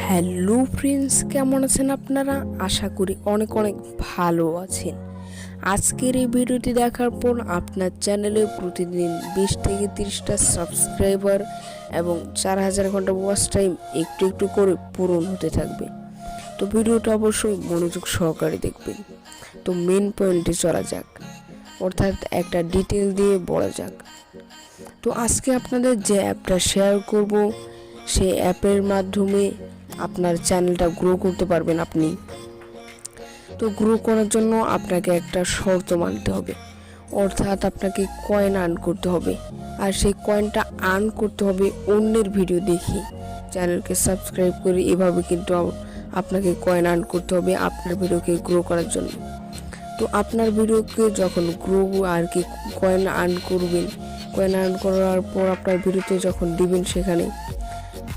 Hello friends, কেমন আছেন আপনারা? আশা করি অনেক ভালো আছেন। আজকের এই ভিডিওটি দেখার পর আপনার চ্যানেলে প্রতিদিন 20 থেকে 30টা সাবস্ক্রাইবার এবং 4000 ঘন্টা ওয়াচ টাইম একটু একটু করে পূরণ হতে থাকবে। তো ভিডিওটা অবশ্যই মনোযোগ সহকারে দেখবেন। তো মেন পয়েন্টে চলা যাক, অর্থাৎ একটা ডিটেল দিয়ে বলা যাক। তো আজকে আপনাদের যে অ্যাপটা শেয়ার করব, সেই অ্যাপের মাধ্যমে আপনার চ্যানেলটা গ্রো করতে পারবেন আপনি। তো গ্রো করার জন্য আপনাকে একটা শর্ত মানতে হবে, অর্থাৎ আপনাকে কয়েন আর্ন করতে হবে। আর সেই কয়েনটা আর্ন করতে হবে অন্যের ভিডিও দেখে, চ্যানেলকে সাবস্ক্রাইব করে। এভাবে কিন্তু আপনাকে কয়েন আর্ন করতে হবে আপনার ভিডিওকে গ্রো করার জন্য। তো আপনার ভিডিওকে যখন গ্রো কয়েন আর্ন করবেন, কয়েন আর্ন করার পর আপনার ভিডিওতে যখন দিবেন, সেখানে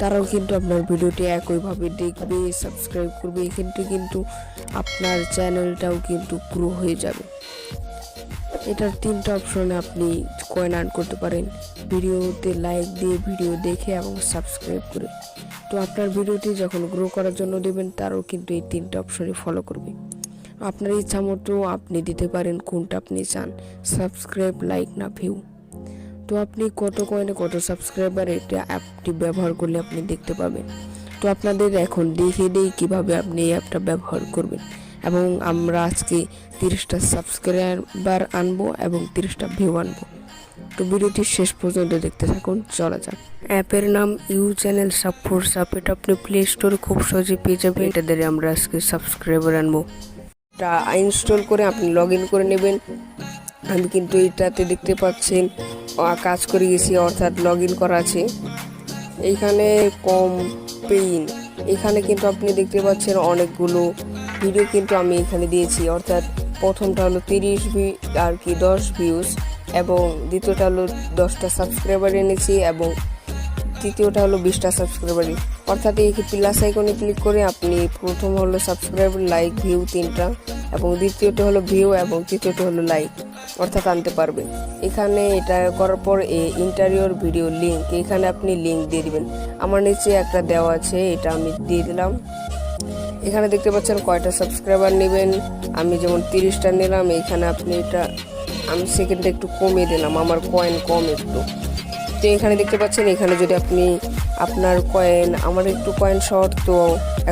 তারাও কিন্তু আপনার ভিডিওটি একইভাবে দেখবে, সাবস্ক্রাইব করবে। এক্ষেত্রে কিন্তু আপনার চ্যানেলটাও কিন্তু গ্রো হয়ে যাবে। এটার 3টা অপশনে আপনি কয়েন আর্ন করতে পারেন: ভিডিওতে লাইক দিয়ে, ভিডিও দেখে এবং সাবস্ক্রাইব করে। তো আপনার ভিডিওটি যখন গ্রো করার জন্য দেবেন, তারাও কিন্তু এই 3টা অপশনে ফলো করবে। আপনার ইচ্ছা মতো আপনি দিতে পারেন কোনটা আপনি চান, সাবস্ক্রাইব, লাইক না ভিউ। তো আপনি কত কয়েনে কত সাবস্ক্রাইবার, এটা অ্যাপটি ব্যবহার করলে আপনি দেখতে পাবেন। তো আপনাদের এখন দেখিয়ে দিই কীভাবে আপনি এই অ্যাপটা ব্যবহার করবেন। এবং আমরা আজকে 30টা সাবস্ক্রাইবার আনবো এবং 30টা ভিউ আনবো। তো ভিডিওটি শেষ পর্যন্ত দেখতে থাকুন, চলা যাক। অ্যাপের নাম ইউ চ্যানেল সাপোর্টস অ্যাপ। এটা আপনি প্লে স্টোরে খুব সহজে পেয়ে যাবেন। এটা দিয়ে আমরা আজকে সাবস্ক্রাইবার আনবো। এটা ইনস্টল করে আপনি লগ ইন করে নেবেন। আমি কিন্তু এটাতে দেখতে পাচ্ছেন কাজ করে গেছি, অর্থাৎ লগ ইন করা আছে। এইখানে কম্পেইন, এখানে কিন্তু আপনি দেখতে পাচ্ছেন অনেকগুলো ভিডিও কিন্তু আমি এখানে দিয়েছি। অর্থাৎ প্রথমটা হলো 10 ভিউজ, এবং দ্বিতীয়টা হলো 10টা সাবস্ক্রাইবার এনেছি, এবং তৃতীয়টা হলো 20টা সাবস্ক্রাইবারই। অর্থাৎ এই প্লাস আইকনে ক্লিক করে আপনি প্রথম হলো সাবস্ক্রাইবার, লাইক, ভিউ 3টা, এবং দ্বিতীয়টা হলো ভিউ, এবং তৃতীয়টা হলো লাইক, অর্থাৎ আনতে পারবেন। এখানে এটা করার পর ইন্টারিয়র ভিডিও লিঙ্ক, এখানে আপনি লিঙ্ক দিয়ে দিবেন। আমার নিচে একটা দেওয়া আছে, এটা আমি দিয়ে দিলাম। এখানে দেখতে পাচ্ছেন কয়টা সাবস্ক্রাইবার নেবেন। আমি যেমন 30টা নিলাম। এখানে আপনি এটা, আমি সেকেন্ডটা একটু কমিয়ে দিলাম, আমার কয়েন কম একটু। তো এখানে দেখতে পাচ্ছেন, এখানে যদি আপনি আপনার কয়েন, আমার একটু কয়েন শর্ট, তো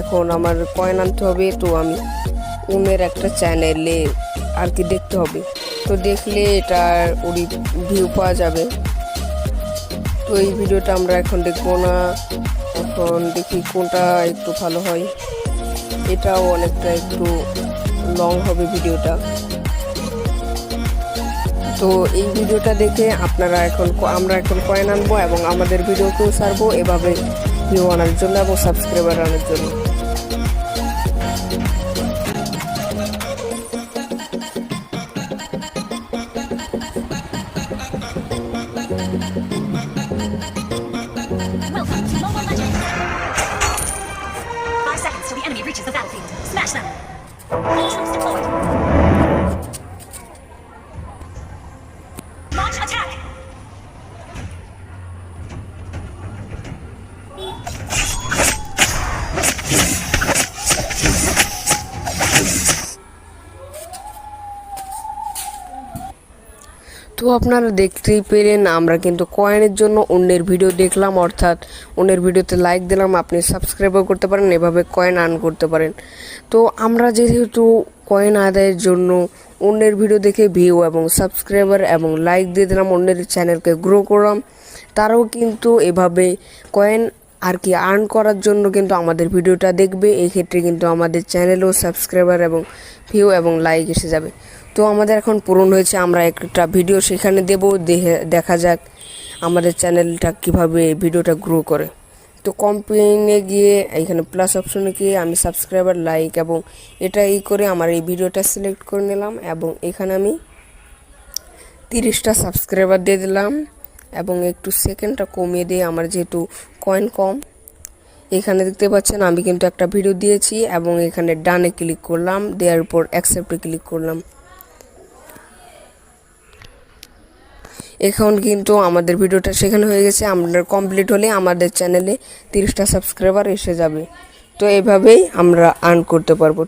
এখন আমার কয়েন আনতে হবে। তো আমি অন্যের একটা চ্যানেলে আর কি দেখতে হবে। তো দেখলে এটার ওরই ভিউ পাওয়া যাবে। তো এই ভিডিওটা আমরা এখন দেখবো না, এখন দেখি কোনটা একটু ভালো হয়। এটাও অনেকটা একটু লং হবে ভিডিওটা। তো এই ভিডিওটা দেখে আমরা এখন কয়েন আনবো এবং আমাদের ভিডিওকেও ছাড়বো, এভাবে ভিউ আনার জন্য এবং সাবস্ক্রাইবার আনার জন্য। Welcome to Mobile Legends! 5 seconds till the enemy reaches the battlefield. Smash them! All troops deployed! Launch attack! তো আপনারা দেখতেই পেলেন, আমরা কিন্তু কয়েনের জন্য অন্যের ভিডিও দেখলাম, অর্থাৎ অন্যের ভিডিওতে লাইক দিলাম। আপনি সাবস্ক্রাইবও করতে পারেন, এভাবে কয়েন আর্ন করতে পারেন। তো আমরা যেহেতু কয়েন আদায়ের জন্য অন্যের ভিডিও দেখে ভিউ এবং সাবস্ক্রাইবার এবং লাইক দিয়ে দিলাম, অন্যের চ্যানেলকে গ্রো করলাম, তারাও কিন্তু এভাবে কয়েন আর্ন করার জন্য কিন্তু আমাদের ভিডিওটা দেখবে। এই ক্ষেত্রে কিন্তু আমাদের চ্যানেলও সাবস্ক্রাইবার এবং ভিউ এবং লাইক এসে যাবে। তো আমাদের এখন পূরণ হয়েছে, আমরা একটা ভিডিও সেখানে দেব, দেখা যাক আমাদের চ্যানেলটা কিভাবে ভিডিওটা গ্রো করে। তো কম্পেইনে গিয়ে এখানে প্লাস অপশনে গিয়ে আমি সাবস্ক্রাইবার, লাইক এবং এটা করে আমার এই ভিডিওটা সিলেক্ট করে নিলাম, এবং এখানে আমি 30টা সাবস্ক্রাইবার দিয়ে দিলাম, এবং একটু সেকেন্ডটা কমিয়ে দিয়ে, আমার যেহেতু কয়েন কম। এখানে দেখতে পাচ্ছেন আমি কিন্তু একটা ভিডিও দিয়েছি, এবং এখানে ডানে ক্লিক করলাম, দেওয়ার পর অ্যাকসেপ্টে ক্লিক করলাম। এখন কিন্তু আমাদের ভিডিওটা সেখানে হয়ে গেছে। আমাদের কমপ্লিট হলে আমাদের চ্যানেলে 30টা সাবস্ক্রাইবার এসে যাবে। তো এভাবেই আমরা আর্ন করতে পারবো।